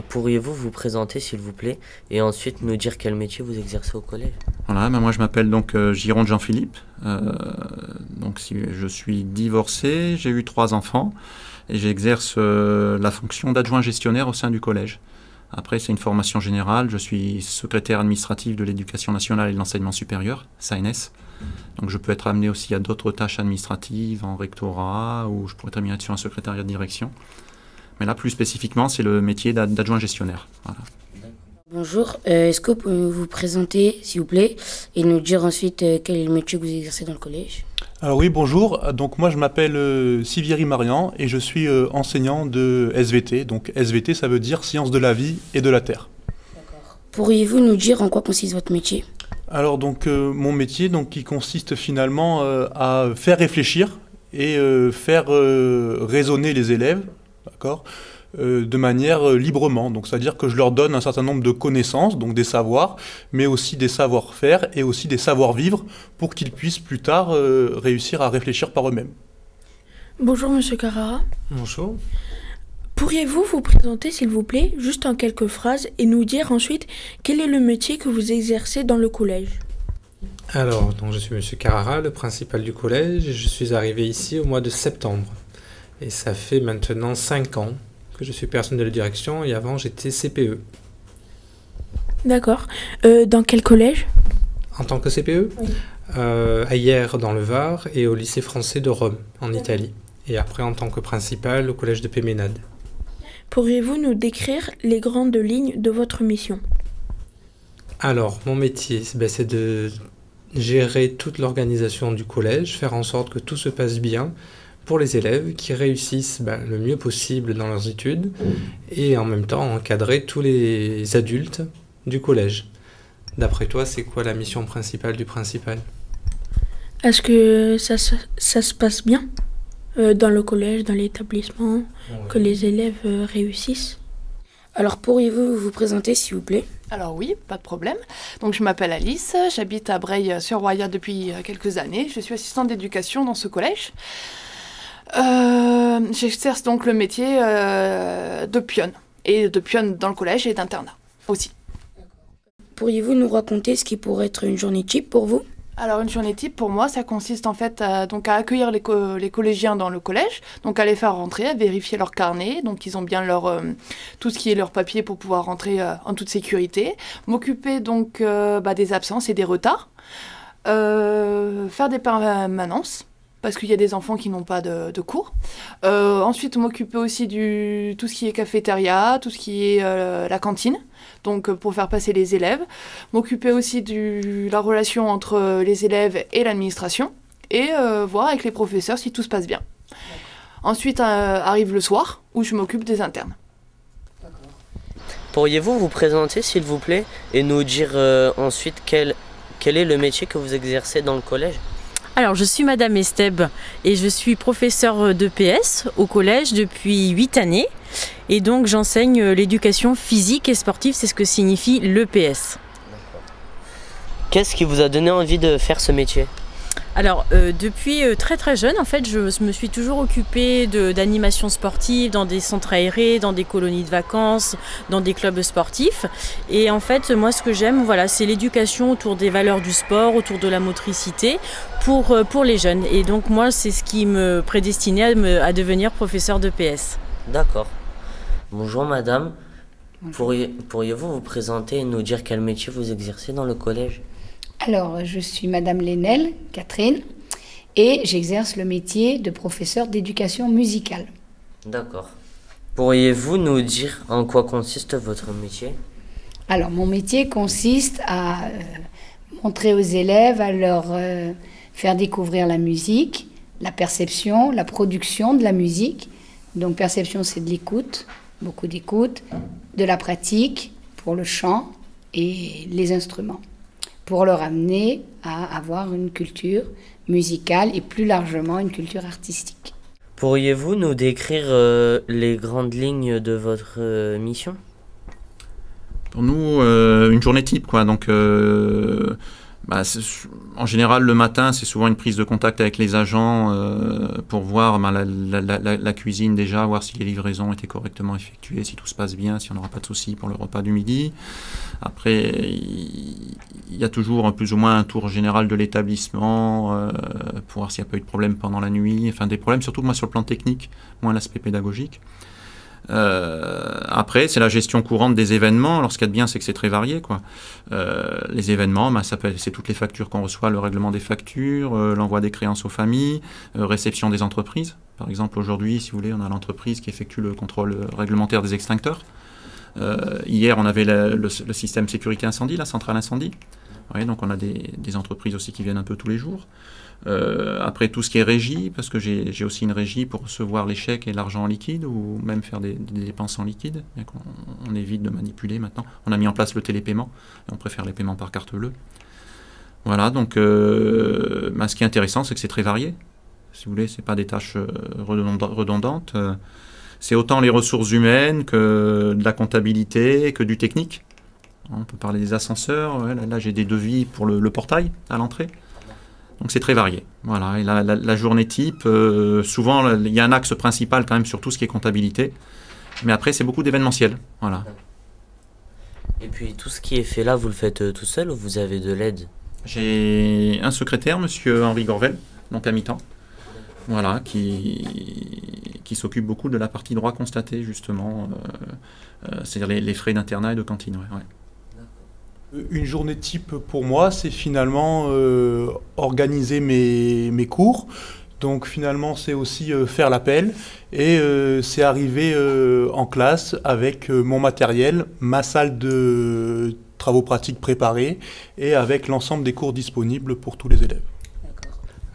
pourriez-vous vous présenter s'il vous plaît et ensuite nous dire quel métier vous exercez au collège? Voilà, moi je m'appelle donc Gironde Jean-Philippe. Je suis divorcé, j'ai eu 3 enfants et j'exerce la fonction d'adjoint gestionnaire au sein du collège. Après, c'est une formation générale. Je suis secrétaire administratif de l'éducation nationale et de l'enseignement supérieur, SANS. Donc je peux être amené aussi à d'autres tâches administratives en rectorat ou je pourrais terminer sur un secrétariat de direction. Mais là, plus spécifiquement, c'est le métier d'adjoint gestionnaire. Voilà. Bonjour, est-ce que vous pouvez vous présenter, s'il vous plaît, et nous dire ensuite quel est le métier que vous exercez dans le collège? Alors oui, bonjour. Donc moi, je m'appelle Sivieri Marian et je suis enseignant de SVT. Donc SVT, ça veut dire Sciences de la vie et de la terre. D'accord. Pourriez-vous nous dire en quoi consiste votre métier? Alors donc mon métier, donc qui consiste finalement à faire réfléchir et faire raisonner les élèves, d'accord, de manière librement. Donc c'est-à-dire que je leur donne un certain nombre de connaissances, donc des savoirs, mais aussi des savoir-faire et aussi des savoir-vivre pour qu'ils puissent plus tard réussir à réfléchir par eux-mêmes. Bonjour Monsieur Carrara. Bonjour. Pourriez-vous vous présenter s'il vous plaît, juste en quelques phrases, et nous dire ensuite quel est le métier que vous exercez dans le collège? Alors, donc je suis Monsieur Carrara, le principal du collège, et je suis arrivé ici au mois de septembre. Et ça fait maintenant 5 ans que je suis personne de la direction, et avant j'étais CPE. D'accord. Dans quel collège? En tant que CPE, Oui. À Hyères dans le Var et au lycée français de Rome, en Italie. Et après en tant que principal au collège de Péménade. Pourriez-vous nous décrire les grandes lignes de votre mission? Alors, mon métier, c'est de gérer toute l'organisation du collège, faire en sorte que tout se passe bien pour les élèves, qui réussissent le mieux possible dans leurs études, et en même temps encadrer tous les adultes du collège. D'après toi, c'est quoi la mission principale du principal? Est-ce que ça se passe bien dans le collège, dans l'établissement, que les élèves réussissent? Alors pourriez-vous vous présenter, s'il vous plaît? Alors oui, pas de problème. Donc je m'appelle Alice, j'habite à Breil-sur-Roya depuis quelques années. Je suis assistante d'éducation dans ce collège. J'exerce donc le métier de pionne. Et de pionne dans le collège et d'internat aussi. Pourriez-vous nous raconter ce qui pourrait être une journée type pour vous? Alors une journée type pour moi, ça consiste en fait donc à accueillir les collégiens dans le collège, donc à les faire rentrer, à vérifier leur carnet, donc ils ont bien tout ce qui est leur papier pour pouvoir rentrer en toute sécurité, m'occuper donc des absences et des retards, faire des permanences, parce qu'il y a des enfants qui n'ont pas de cours. Ensuite, m'occuper aussi tout ce qui est cafétéria, tout ce qui est la cantine, donc pour faire passer les élèves. M'occuper aussi de la relation entre les élèves et l'administration, et voir avec les professeurs si tout se passe bien. Ensuite, arrive le soir, où je m'occupe des internes. Pourriez-vous vous présenter s'il vous plaît et nous dire ensuite quel est le métier que vous exercez dans le collège? Alors, je suis Madame Esteb et je suis professeure de PS au collège depuis 8 années. Et donc, j'enseigne l'éducation physique et sportive, c'est ce que signifie l'EPS. Qu'est-ce qui vous a donné envie de faire ce métier? Alors, depuis très très jeune, en fait, je me suis toujours occupée d'animation sportive dans des centres aérés, dans des colonies de vacances, dans des clubs sportifs. Et en fait, moi, ce que j'aime, voilà, c'est l'éducation autour des valeurs du sport, autour de la motricité, pour les jeunes. Et donc, moi, c'est ce qui me prédestinait à devenir professeur de PS. D'accord. Bonjour madame. Pourriez-vous vous présenter et nous dire quel métier vous exercez dans le collège? Alors, je suis Madame Lénel, Catherine, et j'exerce le métier de professeur d'éducation musicale. D'accord. Pourriez-vous nous dire en quoi consiste votre métier? Alors, mon métier consiste à montrer aux élèves, à leur faire découvrir la musique, la perception, la production de la musique. Donc, perception, c'est de l'écoute, beaucoup d'écoute, de la pratique pour le chant et les instruments, pour leur amener à avoir une culture musicale et plus largement une culture artistique. Pourriez-vous nous décrire les grandes lignes de votre mission? Pour nous, une journée type, quoi. Donc, En général, le matin, c'est souvent une prise de contact avec les agents pour voir la cuisine déjà, voir si les livraisons étaient correctement effectuées, si tout se passe bien, si on n'aura pas de soucis pour le repas du midi. Après, il y a toujours plus ou moins un tour général de l'établissement pour voir s'il n'y a pas eu de problème pendant la nuit. Enfin, des problèmes surtout moi sur le plan technique, moins l'aspect pédagogique. Après, c'est la gestion courante des événements. Alors, ce qu'il y a de bien, c'est que c'est très varié, quoi. Les événements, c'est toutes les factures qu'on reçoit, le règlement des factures, l'envoi des créances aux familles, réception des entreprises. Par exemple, aujourd'hui, si vous voulez, on a l'entreprise qui effectue le contrôle réglementaire des extincteurs. Hier, on avait le système sécurité incendie, la centrale incendie. Ouais, donc, on a des entreprises aussi qui viennent un peu tous les jours. Après, tout ce qui est régie, parce que j'ai aussi une régie pour recevoir les chèques et l'argent en liquide, ou même faire des dépenses en liquide. On évite de manipuler maintenant. On a mis en place le télépaiement, et on préfère les paiements par carte bleue. Voilà, donc ce qui est intéressant, c'est que c'est très varié. Si vous voulez, c'est pas des tâches redondantes. C'est autant les ressources humaines que de la comptabilité, que du technique. On peut parler des ascenseurs. Ouais, là j'ai des devis pour le portail à l'entrée. Donc c'est très varié. Voilà. Et la journée type, souvent il y a un axe principal quand même sur tout ce qui est comptabilité. Mais après c'est beaucoup d'événementiel. Voilà. Et puis tout ce qui est fait là, vous le faites tout seul ou vous avez de l'aide? J'ai un secrétaire, monsieur Henri Gorvel, donc à mi-temps. Voilà, qui s'occupe beaucoup de la partie droit constaté, justement, c'est-à-dire les frais d'internat et de cantine. Ouais. Une journée type pour moi, c'est finalement organiser mes cours. Donc finalement, c'est aussi faire l'appel et c'est arriver en classe avec mon matériel, ma salle de travaux pratiques préparée et avec l'ensemble des cours disponibles pour tous les élèves.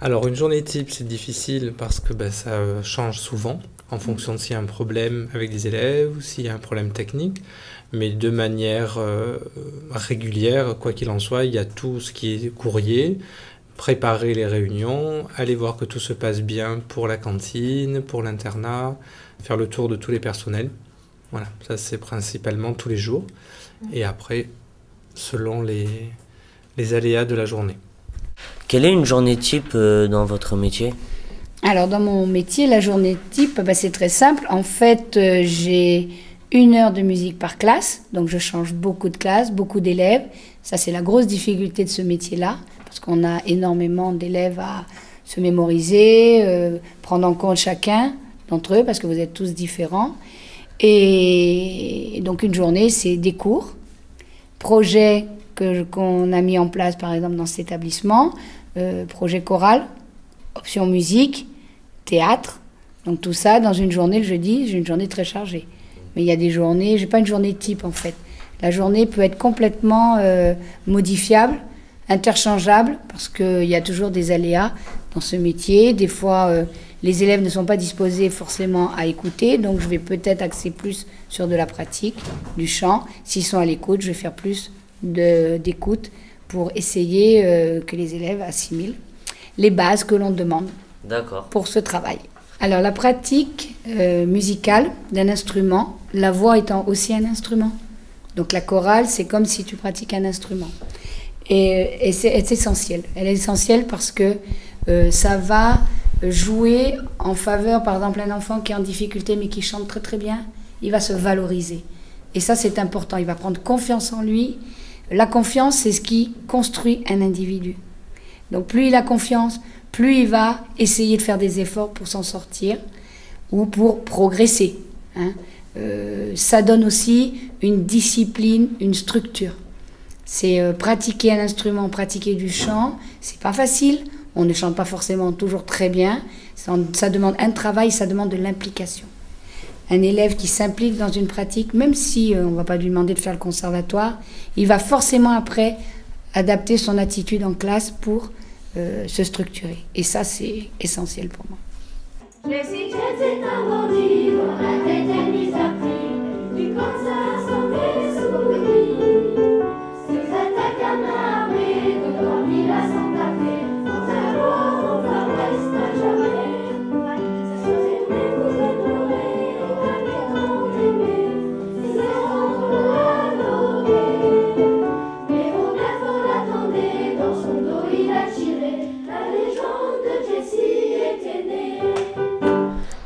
Alors une journée type, c'est difficile parce que ça change souvent en fonction de s'il y a un problème avec des élèves ou s'il y a un problème technique. Mais de manière régulière, quoi qu'il en soit, il y a tout ce qui est courrier, préparer les réunions, aller voir que tout se passe bien pour la cantine, pour l'internat, faire le tour de tous les personnels. Voilà, ça c'est principalement tous les jours. Et après, selon les aléas de la journée. Quelle est une journée type dans votre métier? Alors, dans mon métier, la journée type, c'est très simple. En fait, j'ai 1 heure de musique par classe. Donc, je change beaucoup de classes, beaucoup d'élèves. Ça, c'est la grosse difficulté de ce métier-là, parce qu'on a énormément d'élèves à se mémoriser, prendre en compte chacun d'entre eux, parce que vous êtes tous différents. Et donc, une journée, c'est des cours, projets qu'on a mis en place, par exemple, dans cet établissement, projet choral, option musique, théâtre. Donc tout ça, dans une journée, le jeudi, j'ai une journée très chargée. Mais il y a des journées, j'ai pas une journée type en fait. La journée peut être complètement modifiable, interchangeable, parce qu'il y a toujours des aléas dans ce métier. Des fois, les élèves ne sont pas disposés forcément à écouter, donc je vais peut-être axer plus sur de la pratique, du chant. S'ils sont à l'écoute, je vais faire plus d'écoute pour essayer que les élèves assimilent les bases que l'on demande pour ce travail. Alors la pratique musicale d'un instrument, la voix étant aussi un instrument. Donc la chorale, c'est comme si tu pratiques un instrument. Et c'est essentiel. Elle est essentielle parce que ça va jouer en faveur, par exemple, un enfant qui est en difficulté mais qui chante très très bien, il va se valoriser. Et ça, c'est important. Il va prendre confiance en lui. La confiance, c'est ce qui construit un individu. Donc plus il a confiance, plus il va essayer de faire des efforts pour s'en sortir ou pour progresser. Ça donne aussi une discipline, une structure. C'est pratiquer un instrument, pratiquer du chant, c'est pas facile. On ne chante pas forcément toujours très bien. Ça demande un travail, ça demande de l'implication. Un élève qui s'implique dans une pratique, même si on ne va pas lui demander de faire le conservatoire, il va forcément après adapter son attitude en classe pour se structurer. Et ça, c'est essentiel pour moi. Dans son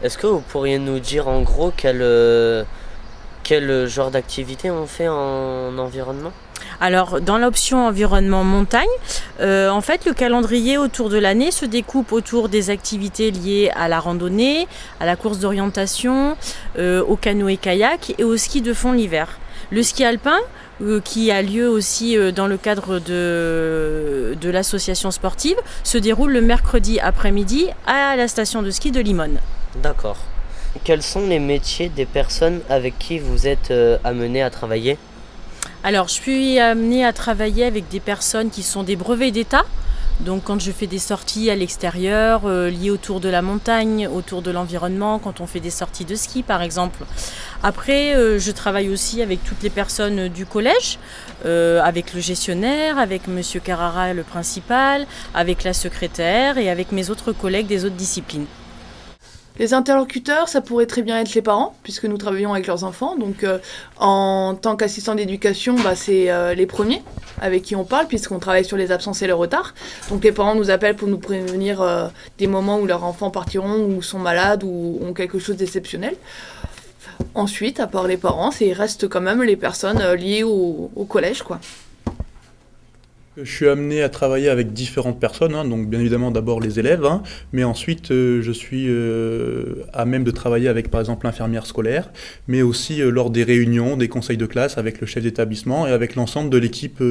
Est-ce que vous pourriez nous dire en gros quel genre d'activité on fait en environnement? Alors, dans l'option environnement montagne, en fait, le calendrier autour de l'année se découpe autour des activités liées à la randonnée, à la course d'orientation, au canoë-kayak et au ski de fond l'hiver. Le ski alpin, qui a lieu aussi dans le cadre de l'association sportive, se déroule le mercredi après-midi à la station de ski de Limone. D'accord. Quels sont les métiers des personnes avec qui vous êtes amené à travailler? Alors, je suis amenée à travailler avec des personnes qui sont des brevets d'État. Donc, quand je fais des sorties à l'extérieur, liées autour de la montagne, autour de l'environnement, quand on fait des sorties de ski, par exemple. Après, je travaille aussi avec toutes les personnes du collège, avec le gestionnaire, avec Monsieur Carrara, le principal, avec la secrétaire et avec mes autres collègues des autres disciplines. Les interlocuteurs, ça pourrait très bien être les parents, puisque nous travaillons avec leurs enfants. Donc, en tant qu'assistant d'éducation, c'est les premiers avec qui on parle, puisqu'on travaille sur les absences et le retard. Donc, les parents nous appellent pour nous prévenir des moments où leurs enfants partiront, ou sont malades, ou ont quelque chose d'exceptionnel. Ensuite, à part les parents, il reste quand même les personnes liées au collège, quoi. Je suis amené à travailler avec différentes personnes, donc bien évidemment d'abord les élèves, mais ensuite je suis à même de travailler avec par exemple l'infirmière scolaire, mais aussi lors des réunions, des conseils de classe avec le chef d'établissement et avec l'ensemble de l'équipe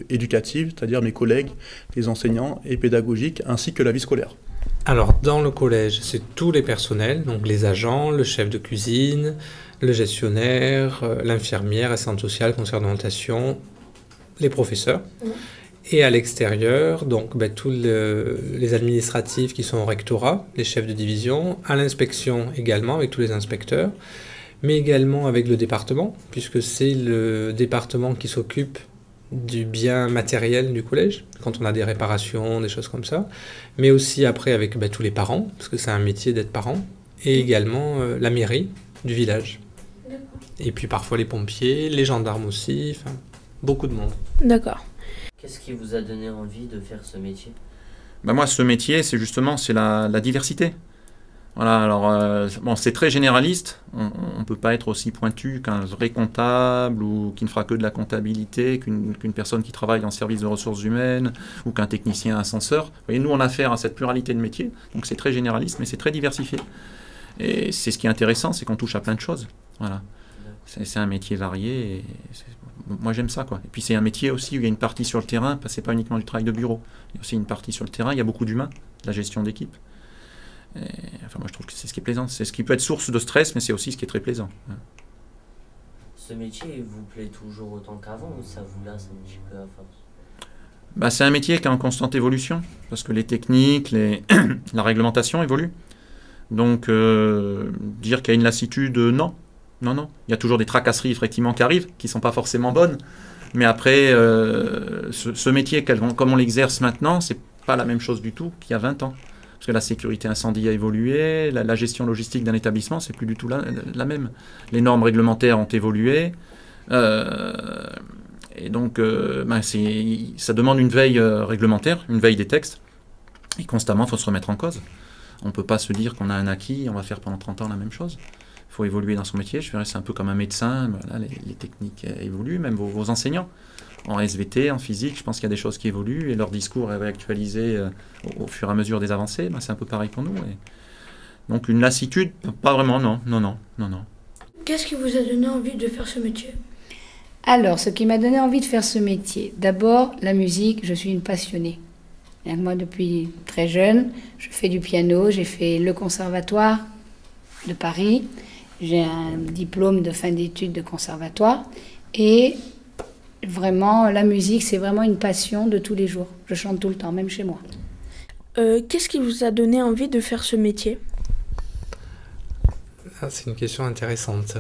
éducative, c'est-à-dire mes collègues, les enseignants et pédagogiques, ainsi que la vie scolaire. Alors dans le collège, c'est tous les personnels, donc les agents, le chef de cuisine, le gestionnaire, l'infirmière, assistante sociale, conseillère d'orientation, les professeurs. Et à l'extérieur, donc tous les administratifs qui sont au rectorat, les chefs de division, à l'inspection également avec tous les inspecteurs, mais également avec le département, puisque c'est le département qui s'occupe du bien matériel du collège, quand on a des réparations, des choses comme ça, mais aussi après avec tous les parents, parce que c'est un métier d'être parent, et également la mairie du village. Et puis parfois les pompiers, les gendarmes aussi, beaucoup de monde. D'accord. Qu'est-ce qui vous a donné envie de faire ce métier? Moi, ce métier, c'est justement la diversité. Voilà, alors, c'est très généraliste. On ne peut pas être aussi pointu qu'un vrai comptable ou qui ne fera que de la comptabilité, qu'une personne qui travaille en service de ressources humaines ou qu'un technicien ascenseur. Vous voyez, nous, on a affaire à cette pluralité de métiers. Donc, c'est très généraliste, mais c'est très diversifié. Et c'est ce qui est intéressant, c'est qu'on touche à plein de choses. Voilà. C'est un métier varié et moi j'aime ça, quoi. Et puis c'est un métier aussi où il y a une partie sur le terrain, c'est pas uniquement du travail de bureau, il y a aussi une partie sur le terrain, il y a beaucoup d'humains, de la gestion d'équipe. Moi je trouve que c'est ce qui est plaisant, c'est ce qui peut être source de stress, mais c'est aussi ce qui est très plaisant. Ce métier vous plaît toujours autant qu'avant ou ça vous lasse un petit peu à force? C'est un métier qui est en constante évolution, parce que les techniques, la réglementation évolue. Donc dire qu'il y a une lassitude, non. Non. Il y a toujours des tracasseries, effectivement, qui arrivent, qui ne sont pas forcément bonnes. Mais après, ce métier, comme on l'exerce maintenant, ce n'est pas la même chose du tout qu'il y a 20 ans. Parce que la sécurité incendie a évolué, la gestion logistique d'un établissement, c'est plus du tout la même. Les normes réglementaires ont évolué. Et donc, ça demande une veille réglementaire, une veille des textes. Et constamment, il faut se remettre en cause. On ne peut pas se dire qu'on a un acquis, on va faire pendant 30 ans la même chose. Il faut évoluer dans son métier. Je dirais c'est un peu comme un médecin. Voilà, les techniques évoluent, même vos enseignants. En SVT, en physique, je pense qu'il y a des choses qui évoluent et leur discours est réactualisé au fur et à mesure des avancées. C'est un peu pareil pour nous. Donc une lassitude, pas vraiment, non. Qu'est-ce qui vous a donné envie de faire ce métier? Alors, ce qui m'a donné envie de faire ce métier, d'abord la musique, je suis une passionnée. Moi, depuis très jeune, je fais du piano, j'ai fait le conservatoire de Paris. J'ai un diplôme de fin d'études de conservatoire et vraiment la musique c'est vraiment une passion de tous les jours. Je chante tout le temps, même chez moi. Qu'est-ce qui vous a donné envie de faire ce métier? C'est une question intéressante.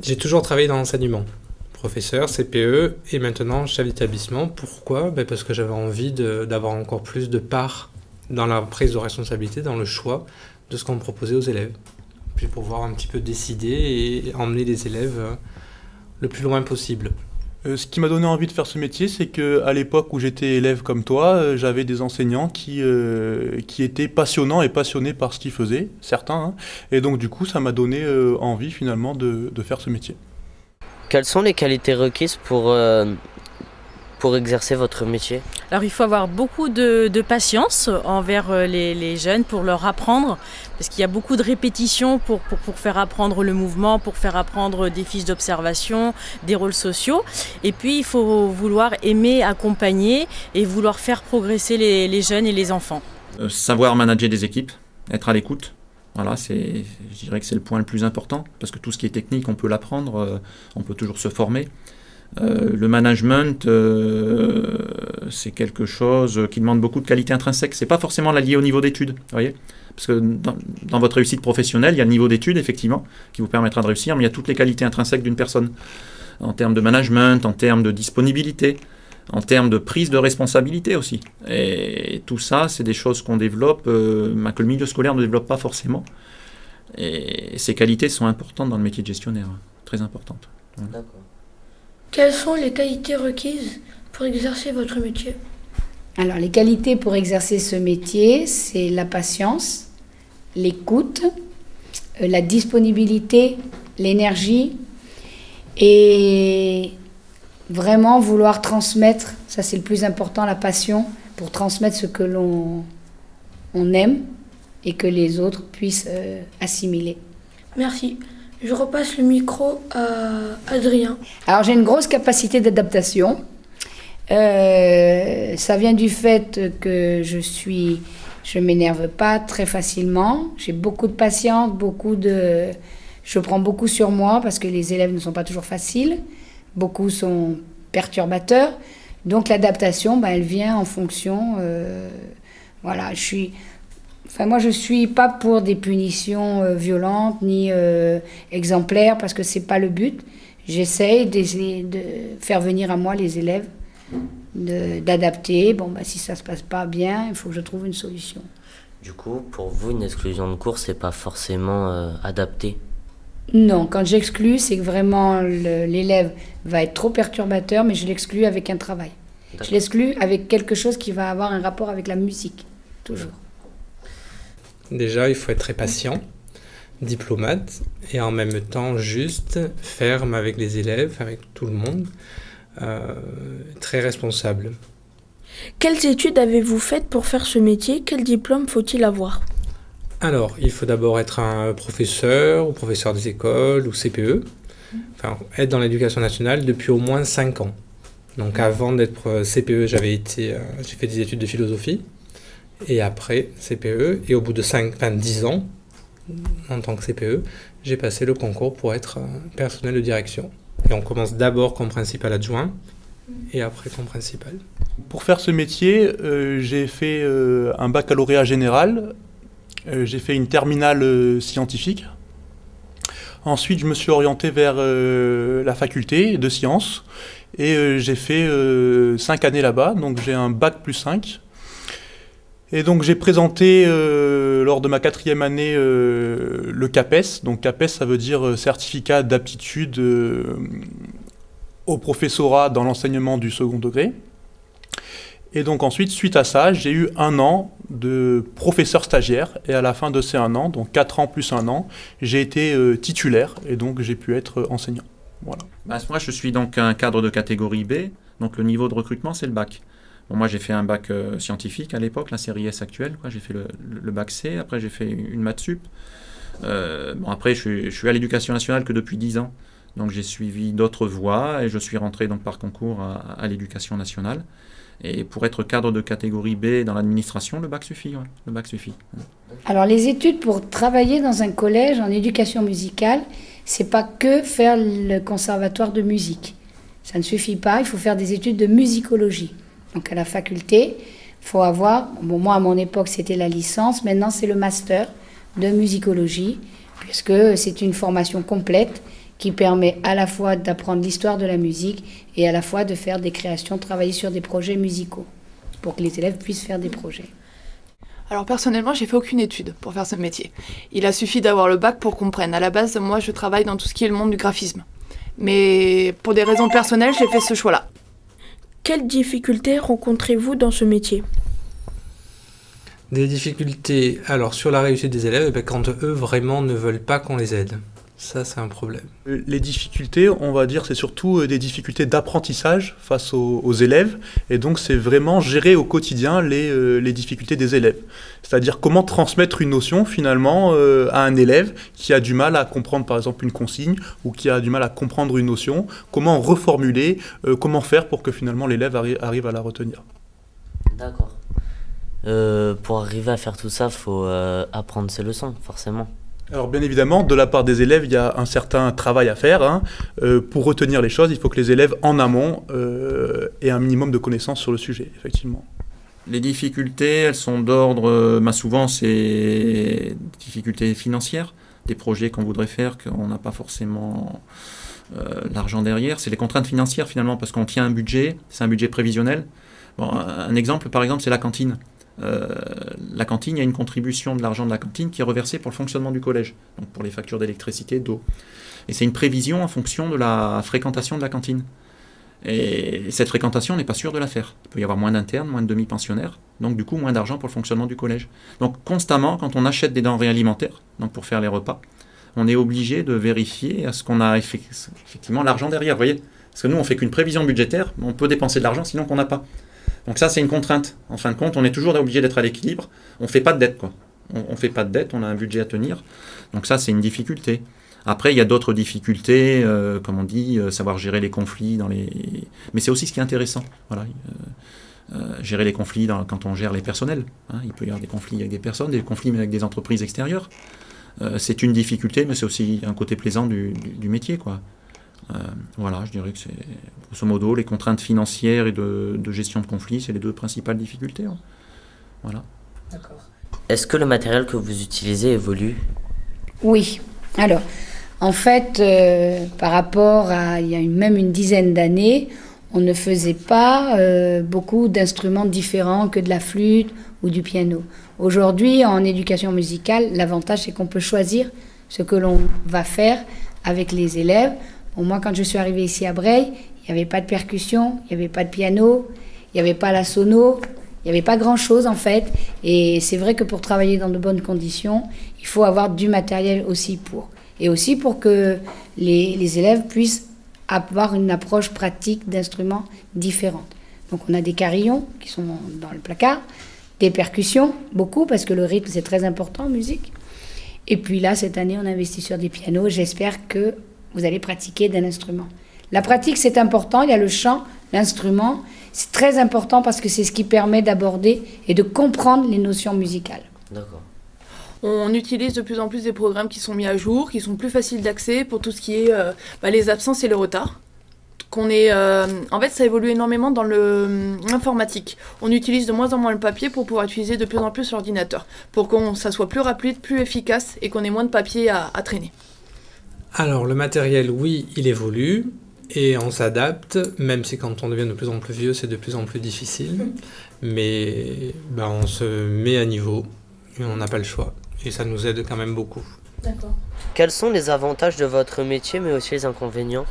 J'ai toujours travaillé dans l'enseignement. Professeur, CPE et maintenant chef d'établissement. Pourquoi? Parce que j'avais envie d'avoir encore plus de part dans la prise de responsabilité, dans le choix de ce qu'on me proposait aux élèves. Puis pouvoir un petit peu décider et emmener les élèves le plus loin possible. Ce qui m'a donné envie de faire ce métier, c'est qu'à l'époque où j'étais élève comme toi, j'avais des enseignants qui étaient passionnants et passionnés par ce qu'ils faisaient, certains. Hein. Et donc du coup, ça m'a donné envie finalement de faire ce métier. Quelles sont les qualités requises pour exercer votre métier? Alors il faut avoir beaucoup de patience envers les jeunes pour leur apprendre, parce qu'il y a beaucoup de répétitions pour faire apprendre le mouvement, pour faire apprendre des fiches d'observation, des rôles sociaux. Et puis il faut vouloir aimer, accompagner et vouloir faire progresser les jeunes et les enfants. Savoir manager des équipes, être à l'écoute. Voilà, je dirais que c'est le point le plus important, parce que tout ce qui est technique, on peut l'apprendre, on peut toujours se former. Le management, c'est quelque chose qui demande beaucoup de qualités intrinsèques. C'est pas forcément lié au niveau d'études, vous voyez. Parce que dans votre réussite professionnelle, il y a le niveau d'études, effectivement, qui vous permettra de réussir, mais il y a toutes les qualités intrinsèques d'une personne. En termes de management, en termes de disponibilité, en termes de prise de responsabilité aussi. Et tout ça, c'est des choses qu'on développe, que le milieu scolaire ne développe pas forcément. Et ces qualités sont importantes dans le métier de gestionnaire, très importantes. Voilà. D'accord. Quelles sont les qualités requises pour exercer votre métier? Alors, les qualités pour exercer ce métier, c'est la patience, l'écoute, la disponibilité, l'énergie et vraiment vouloir transmettre, ça c'est le plus important, la passion, pour transmettre ce que l'on aime et que les autres puissent assimiler. Merci. Je repasse le micro à Adrien. Alors j'ai une grosse capacité d'adaptation. Ça vient du fait que je m'énerve pas très facilement. J'ai beaucoup de patience, je prends beaucoup sur moi parce que les élèves ne sont pas toujours faciles. Beaucoup sont perturbateurs. Donc l'adaptation, elle vient en fonction. Voilà, moi, je ne suis pas pour des punitions violentes ni exemplaires parce que ce n'est pas le but. J'essaye de faire venir à moi les élèves, d'adapter. Si ça ne se passe pas bien, il faut que je trouve une solution. Du coup, pour vous, une exclusion de cours, ce n'est pas forcément adapté? Non, quand j'exclus, c'est que vraiment l'élève va être trop perturbateur, mais je l'exclus avec un travail. Je l'exclus avec quelque chose qui va avoir un rapport avec la musique, toujours. Déjà, il faut être très patient, diplomate, et en même temps juste, ferme avec les élèves, avec tout le monde, très responsable. Quelles études avez-vous faites pour faire ce métier? Quel diplôme faut-il avoir? Alors, il faut d'abord être un professeur, ou professeur des écoles, ou CPE, enfin, être dans l'éducation nationale depuis au moins 5 ans. Donc avant d'être CPE, j'ai fait des études de philosophie. Et après CPE, et au bout de 10 ans, en tant que CPE, j'ai passé le concours pour être personnel de direction. Et on commence d'abord comme principal adjoint, et après comme principal. Pour faire ce métier, j'ai fait un baccalauréat général, j'ai fait une terminale scientifique. Ensuite, je me suis orienté vers la faculté de sciences, et j'ai fait 5 années là-bas, donc j'ai un bac plus 5. Et donc j'ai présenté lors de ma 4e année le CAPES. Donc CAPES, ça veut dire certificat d'aptitude au professorat dans l'enseignement du second degré. Et donc ensuite, suite à ça, j'ai eu 1 an de professeur stagiaire. Et à la fin de ces 1 an, donc 4 ans plus 1 an, j'ai été titulaire et donc j'ai pu être enseignant. Voilà. Moi, je suis donc un cadre de catégorie B. Donc le niveau de recrutement, c'est le bac. Bon, moi, j'ai fait un bac scientifique à l'époque, la série S actuelle. J'ai fait le bac C, après j'ai fait une maths sup. Après, je suis à l'éducation nationale que depuis 10 ans. Donc j'ai suivi d'autres voies et je suis rentré donc, par concours à l'éducation nationale. Et pour être cadre de catégorie B dans l'administration, le bac suffit. Ouais, le bac suffit. Alors les études pour travailler dans un collège en éducation musicale, c'est pas que faire le conservatoire de musique. Ça ne suffit pas, il faut faire des études de musicologie. Donc à la faculté, il faut avoir, moi à mon époque c'était la licence, maintenant c'est le master de musicologie, puisque c'est une formation complète qui permet à la fois d'apprendre l'histoire de la musique et à la fois de faire des créations, travailler sur des projets musicaux, pour que les élèves puissent faire des projets. Alors personnellement, j'ai fait aucune étude pour faire ce métier. Il a suffi d'avoir le bac pour qu'on comprenne. À la base, moi je travaille dans tout ce qui est le monde du graphisme. Mais pour des raisons personnelles, j'ai fait ce choix-là. Quelles difficultés rencontrez-vous dans ce métier? Des difficultés, alors sur la réussite des élèves, quand eux vraiment ne veulent pas qu'on les aide. Ça, c'est un problème. Les difficultés, on va dire, c'est surtout des difficultés d'apprentissage face aux élèves. Et donc, c'est vraiment gérer au quotidien les difficultés des élèves. C'est-à-dire comment transmettre une notion, finalement, à un élève qui a du mal à comprendre, par exemple, une consigne ou qui a du mal à comprendre une notion. Comment reformuler, comment faire pour que, finalement, l'élève arrive à la retenir. D'accord. Pour arriver à faire tout ça, il faut apprendre ses leçons, forcément. Alors bien évidemment, de la part des élèves, il y a un certain travail à faire. Hein. Pour retenir les choses, il faut que les élèves en amont aient un minimum de connaissances sur le sujet, effectivement. Les difficultés, elles sont d'ordre, souvent c'est des difficultés financières, des projets qu'on voudrait faire, qu'on n'a pas forcément l'argent derrière. C'est les contraintes financières finalement, parce qu'on tient un budget, c'est un budget prévisionnel. Bon, un exemple par exemple, c'est la cantine. La cantine, il y a une contribution de l'argent de la cantine qui est reversée pour le fonctionnement du collège, donc pour les factures d'électricité, d'eau. Et c'est une prévision en fonction de la fréquentation de la cantine. Et cette fréquentation, on n'est pas sûr de la faire. Il peut y avoir moins d'internes, moins de demi-pensionnaires, donc du coup moins d'argent pour le fonctionnement du collège. Donc constamment, quand on achète des denrées alimentaires, donc pour faire les repas, on est obligé de vérifier à ce qu'on a effectivement l'argent derrière, vous voyez. Parce que nous, on ne fait qu'une prévision budgétaire, on peut dépenser de l'argent sinon qu'on n'a pas. Donc ça, c'est une contrainte. En fin de compte, on est toujours obligé d'être à l'équilibre. On ne fait pas de dette, quoi. On ne fait pas de dette, on a un budget à tenir. Donc ça, c'est une difficulté. Après, il y a d'autres difficultés, comme on dit, savoir gérer les conflits. Mais c'est aussi ce qui est intéressant. Voilà. Gérer les conflits quand on gère les personnels. Hein. Il peut y avoir des conflits avec des personnes, des conflits avec des entreprises extérieures. C'est une difficulté, mais c'est aussi un côté plaisant du métier, quoi. Voilà, je dirais que c'est, grosso modo, les contraintes financières et de gestion de conflits, c'est les deux principales difficultés. Hein. Voilà. D'accord. Est-ce que le matériel que vous utilisez évolue? Oui. Alors, en fait, par rapport à il y a même une dizaine d'années, on ne faisait pas beaucoup d'instruments différents que de la flûte ou du piano. Aujourd'hui, en éducation musicale, l'avantage, c'est qu'on peut choisir ce que l'on va faire avec les élèves. Bon, moi, quand je suis arrivée ici à Breil, il n'y avait pas de percussion, il n'y avait pas de piano, il n'y avait pas la sono, il n'y avait pas grand-chose en fait. Et c'est vrai que pour travailler dans de bonnes conditions, il faut avoir du matériel aussi pour. Et aussi pour que les élèves puissent avoir une approche pratique d'instruments différentes. Donc on a des carillons qui sont dans le placard, des percussions, beaucoup, parce que le rythme c'est très important en musique. Et puis là, cette année, on investit sur des pianos. J'espère que vous allez pratiquer d'un instrument. La pratique, c'est important. Il y a le chant, l'instrument. C'est très important parce que c'est ce qui permet d'aborder et de comprendre les notions musicales. D'accord. On utilise de plus en plus des programmes qui sont mis à jour, qui sont plus faciles d'accès pour tout ce qui est les absences et le retard. En fait, ça évolue énormément dans l'informatique. On utilise de moins en moins le papier pour pouvoir utiliser de plus en plus l'ordinateur, pour que ça soit plus rapide, plus efficace et qu'on ait moins de papier à traîner. Alors, le matériel, oui, il évolue et on s'adapte, même si quand on devient de plus en plus vieux, c'est de plus en plus difficile. Mais on se met à niveau et on n'a pas le choix. Et ça nous aide quand même beaucoup. D'accord. Quels sont les avantages de votre métier, mais aussi les inconvénients ?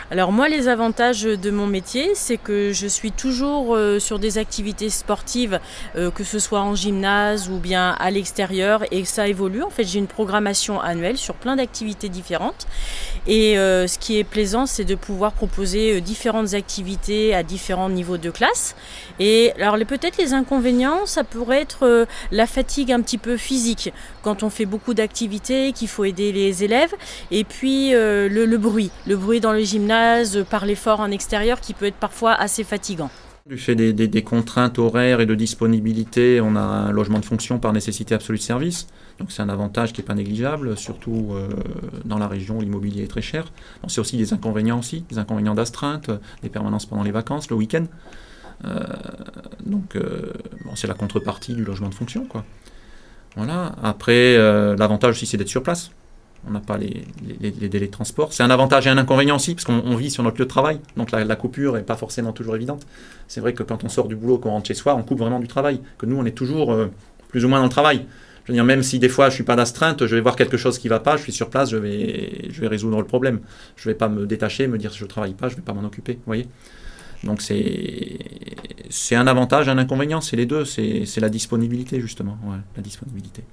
Alors moi, les avantages de mon métier, c'est que je suis toujours sur des activités sportives, que ce soit en gymnase ou bien à l'extérieur, et ça évolue. En fait, j'ai une programmation annuelle sur plein d'activités différentes. Et ce qui est plaisant, c'est de pouvoir proposer différentes activités à différents niveaux de classe. Et alors peut-être les inconvénients, ça pourrait être la fatigue un petit peu physique, quand on fait beaucoup d'activités, qu'il faut aider les élèves, et puis le bruit dans le gymnase, par l'effort en extérieur qui peut être parfois assez fatigant. Du fait des contraintes horaires et de disponibilité, on a un logement de fonction par nécessité absolue de service. Donc c'est un avantage qui n'est pas négligeable, surtout dans la région où l'immobilier est très cher. Bon, c'est aussi des inconvénients d'astreinte, des permanences pendant les vacances, le week-end. C'est la contrepartie du logement de fonction, quoi. Voilà. Après, l'avantage aussi, c'est d'être sur place. On n'a pas les délais de transport. C'est un avantage et un inconvénient aussi, parce qu'on vit sur notre lieu de travail. Donc la coupure n'est pas forcément toujours évidente. C'est vrai que quand on sort du boulot, qu'on rentre chez soi, on coupe vraiment du travail. Que nous, on est toujours plus ou moins dans le travail. Je veux dire, même si des fois je suis pas d'astreinte, je vais voir quelque chose qui va pas, je suis sur place, je vais résoudre le problème. Je vais pas me détacher, me dire si je travaille pas, je vais pas m'en occuper, vous voyez. Donc c'est un avantage, un inconvénient, c'est les deux, c'est la disponibilité justement, ouais, la disponibilité.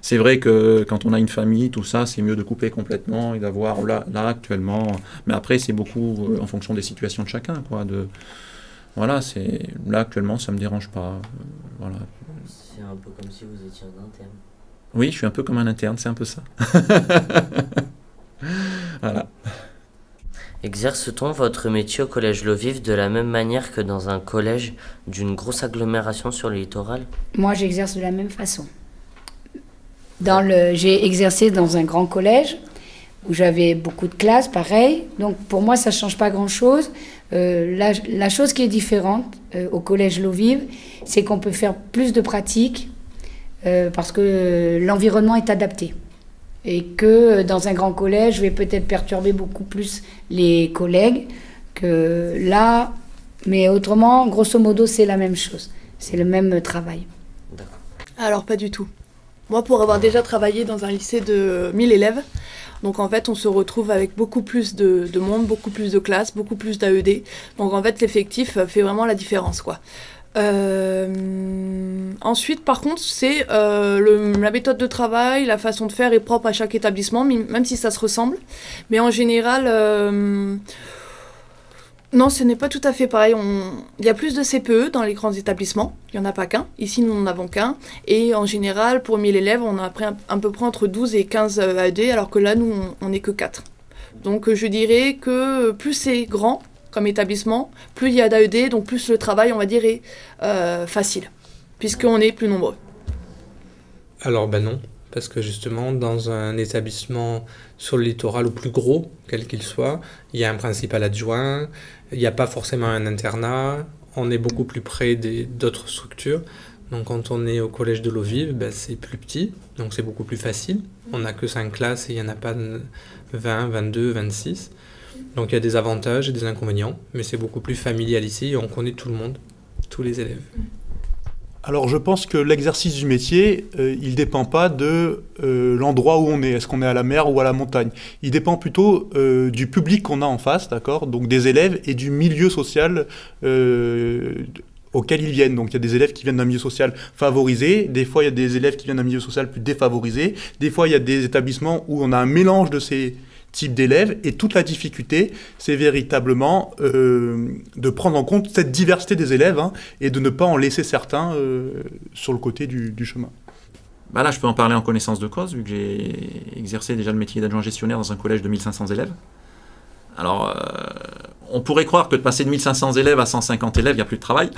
C'est vrai que quand on a une famille, tout ça, c'est mieux de couper complètement et d'avoir là actuellement, mais après c'est beaucoup en fonction des situations de chacun, quoi. Voilà, là actuellement ça me dérange pas, voilà. C'est un peu comme si vous étiez un interne. Oui, je suis un peu comme un interne, c'est un peu ça. Voilà. Exerce-t-on votre métier au collège Lovive de la même manière que dans un collège d'une grosse agglomération sur le littoral? Moi, j'exerce de la même façon. J'ai exercé dans un grand collège où j'avais beaucoup de classes, pareil. Donc pour moi, ça ne change pas grand-chose. La chose qui est différente au collège Lovive, c'est qu'on peut faire plus de pratiques parce que l'environnement est adapté. Et que dans un grand collège, je vais peut-être perturber beaucoup plus les collègues que là. Mais autrement, grosso modo, c'est la même chose. C'est le même travail. Alors, pas du tout. Moi, pour avoir déjà travaillé dans un lycée de 1000 élèves, donc en fait, on se retrouve avec beaucoup plus de monde, beaucoup plus de classes, beaucoup plus d'AED. Donc en fait, l'effectif fait vraiment la différence, quoi. Ensuite, par contre, c'est la méthode de travail, la façon de faire est propre à chaque établissement, même si ça se ressemble. Mais en général, non, ce n'est pas tout à fait pareil. Il y a plus de CPE dans les grands établissements, il n'y en a pas qu'un. Ici, nous n'en avons qu'un. Et en général, pour 1000 élèves, on a à peu près entre 12 et 15 AED, alors que là, nous, on n'est que 4. Donc je dirais que plus c'est grand comme établissement, plus il y a d'AED, donc plus le travail, on va dire, est facile, puisqu'on est plus nombreux. Alors non, parce que justement, dans un établissement sur le littoral ou plus gros, quel qu'il soit, il y a un principal adjoint, il n'y a pas forcément un internat, on est beaucoup plus près d'autres structures. Donc quand on est au collège de Lovive, c'est plus petit, donc c'est beaucoup plus facile. On n'a que 5 classes et il n'y en a pas 20, 22, 26. Donc il y a des avantages et des inconvénients, mais c'est beaucoup plus familial ici et on connaît tout le monde, tous les élèves. Alors je pense que l'exercice du métier, il ne dépend pas de l'endroit où on est. Est-ce qu'on est à la mer ou à la montagne? Il dépend plutôt du public qu'on a en face, d'accord? Donc des élèves et du milieu social auquel ils viennent. Donc il y a des élèves qui viennent d'un milieu social favorisé, des fois il y a des élèves qui viennent d'un milieu social plus défavorisé, des fois il y a des établissements où on a un mélange de ces types d'élèves, et toute la difficulté, c'est véritablement de prendre en compte cette diversité des élèves et de ne pas en laisser certains sur le côté du chemin. Là, je peux en parler en connaissance de cause, vu que j'ai exercé déjà le métier d'adjoint gestionnaire dans un collège de 1500 élèves. Alors, on pourrait croire que de passer de 1500 élèves à 150 élèves, il n'y a plus de travail.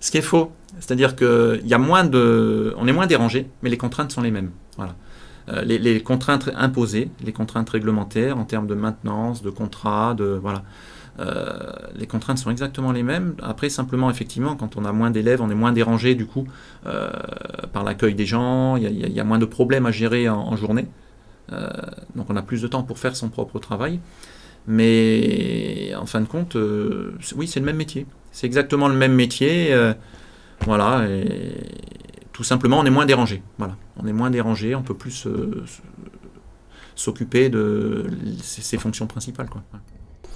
Ce qui est faux. C'est-à-dire qu'on est moins dérangé, mais les contraintes sont les mêmes. Voilà. Les contraintes imposées, les contraintes réglementaires en termes de maintenance, de contrat, les contraintes sont exactement les mêmes. Après, simplement, effectivement, quand on a moins d'élèves, on est moins dérangé du coup par l'accueil des gens, il y a moins de problèmes à gérer en journée. Donc on a plus de temps pour faire son propre travail. Mais en fin de compte, oui, c'est le même métier. C'est exactement le même métier. Voilà, et tout simplement, on est moins dérangé. Voilà, on est moins dérangé, on peut plus s'occuper de ses fonctions principales, quoi.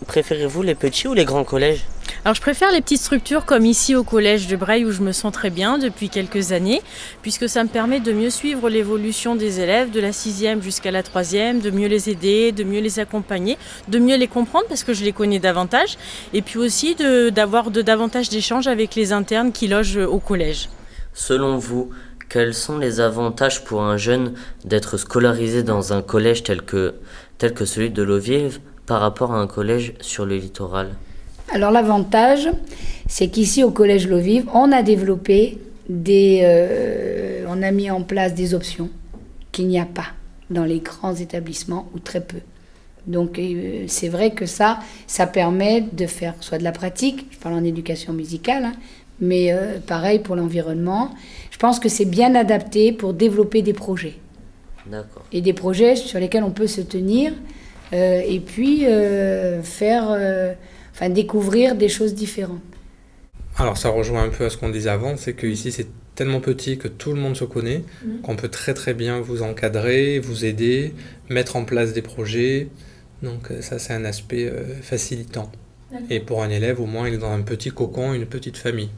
Préférez-vous les petits ou les grands collèges? Alors je préfère les petites structures comme ici au collège de Breil où je me sens très bien depuis quelques années, puisque ça me permet de mieux suivre l'évolution des élèves de la 6e jusqu'à la 3e, de mieux les aider, de mieux les accompagner, de mieux les comprendre parce que je les connais davantage, et puis aussi d'avoir davantage d'échanges avec les internes qui logent au collège. Selon vous, quels sont les avantages pour un jeune d'être scolarisé dans un collège tel que celui de Lovive par rapport à un collège sur le littoral? Alors l'avantage, c'est qu'ici au collège Lovive, on a développé on a mis en place des options qu'il n'y a pas dans les grands établissements ou très peu. Donc c'est vrai que ça permet de faire soit de la pratique, je parle en éducation musicale, mais pareil pour l'environnement. Je pense que c'est bien adapté pour développer des projets. D'accord. Et des projets sur lesquels on peut se tenir et puis découvrir des choses différentes. Alors ça rejoint un peu à ce qu'on disait avant, c'est qu'ici c'est tellement petit que tout le monde se connaît, qu'on peut très très bien vous encadrer, vous aider, mettre en place des projets. Donc ça, c'est un aspect facilitant. Et pour un élève, au moins, il est dans un petit cocon, une petite famille.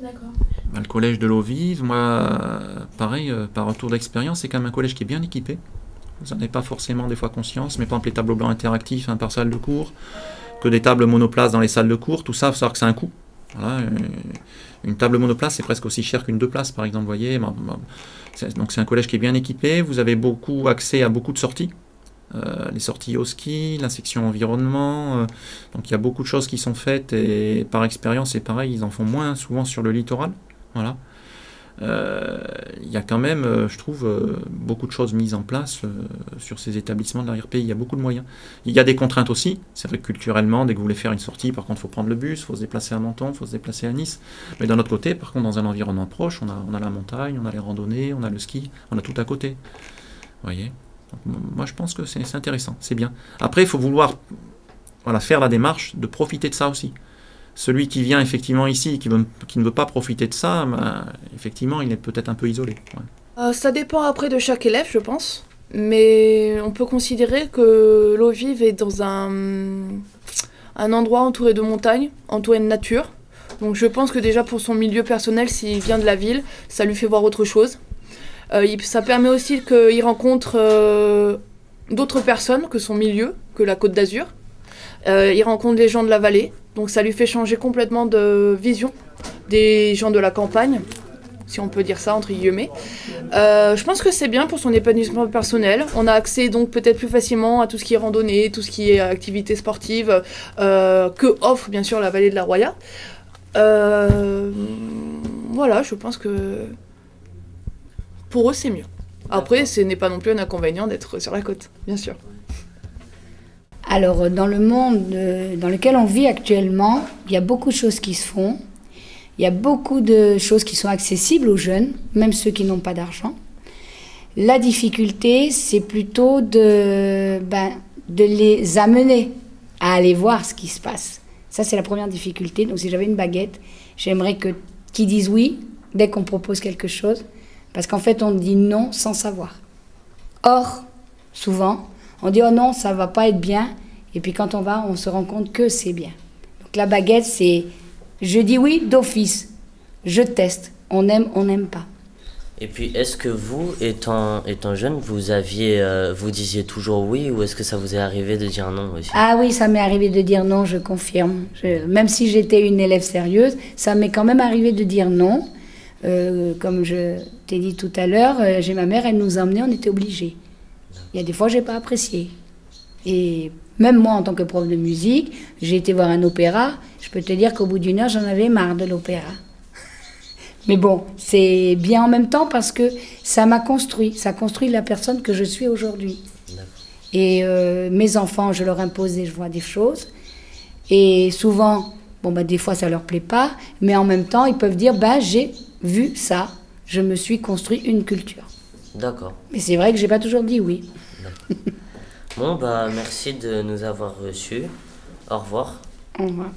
D'accord. Le collège de l'Eau-Vive, moi, pareil, par retour d'expérience, c'est quand même un collège qui est bien équipé. Vous n'en avez pas forcément des fois conscience, mais par exemple les tableaux blancs interactifs par salle de cours, que des tables monoplaces dans les salles de cours, tout ça, il faut savoir que c'est un coût. Voilà, une table monoplace, c'est presque aussi cher qu'une 2 places, par exemple, vous voyez. Donc c'est un collège qui est bien équipé, vous avez beaucoup accès à beaucoup de sorties. Les sorties au ski, la section environnement, donc il y a beaucoup de choses qui sont faites et par expérience c'est pareil, ils en font moins souvent sur le littoral. Voilà. Il y a quand même, je trouve, beaucoup de choses mises en place sur ces établissements de l'arrière-pays. Il y a beaucoup de moyens. Il y a des contraintes aussi. C'est vrai que culturellement, dès que vous voulez faire une sortie, par contre, il faut prendre le bus, il faut se déplacer à Menton, il faut se déplacer à Nice. Mais d'un autre côté, par contre, dans un environnement proche, on a la montagne, on a les randonnées, on a le ski, on a tout à côté. Vous voyez ? Donc, moi, je pense que c'est intéressant, c'est bien. Après, il faut vouloir faire la démarche de profiter de ça aussi. Celui qui vient effectivement ici, qui ne veut pas profiter de ça, effectivement, il est peut-être un peu isolé. Ouais. Ça dépend après de chaque élève, je pense. Mais on peut considérer que l'Eau-Vive est dans un endroit entouré de montagnes, entouré de nature. Donc je pense que déjà pour son milieu personnel, s'il vient de la ville, ça lui fait voir autre chose. Ça permet aussi qu'il rencontre d'autres personnes que son milieu, que la Côte d'Azur. Il rencontre les gens de la vallée, donc ça lui fait changer complètement de vision des gens de la campagne, si on peut dire ça entre guillemets. Je pense que c'est bien pour son épanouissement personnel. On a accès donc peut-être plus facilement à tout ce qui est randonnée, tout ce qui est activité sportive, que offre bien sûr la vallée de la Roya. Voilà, je pense que pour eux c'est mieux. Après, ce n'est pas non plus un inconvénient d'être sur la côte, bien sûr. Alors, dans le monde dans lequel on vit actuellement, il y a beaucoup de choses qui se font. Il y a beaucoup de choses qui sont accessibles aux jeunes, même ceux qui n'ont pas d'argent. La difficulté, c'est plutôt de les amener à aller voir ce qui se passe. Ça, c'est la première difficulté. Donc, si j'avais une baguette, j'aimerais qu'ils disent oui dès qu'on propose quelque chose. Parce qu'en fait, on dit non sans savoir. Or, souvent, on dit « oh non, ça va pas être bien ». Et puis quand on va, on se rend compte que c'est bien. Donc la baguette, c'est « je dis oui d'office, je teste, on aime, on n'aime pas ». Et puis, est-ce que vous, étant jeune, vous disiez toujours oui, ou est-ce que ça vous est arrivé de dire non aussi? Ah oui, ça m'est arrivé de dire non, je confirme. Même si j'étais une élève sérieuse, ça m'est quand même arrivé de dire non. Comme je t'ai dit tout à l'heure, j'ai ma mère, elle nous a emmenés, on était obligés. Il y a des fois, je n'ai pas apprécié. Et même moi, en tant que prof de musique, j'ai été voir un opéra. Je peux te dire qu'au bout d'1 heure, j'en avais marre de l'opéra. Mais bon, c'est bien en même temps parce que ça m'a construit. Ça construit la personne que je suis aujourd'hui. Et mes enfants, je leur impose des choses. Et souvent, des fois, ça ne leur plaît pas. Mais en même temps, ils peuvent dire, j'ai vu ça. Je me suis construit une culture. D'accord. Mais c'est vrai que je n'ai pas toujours dit oui. Bon, merci de nous avoir reçus. Au revoir. Au revoir.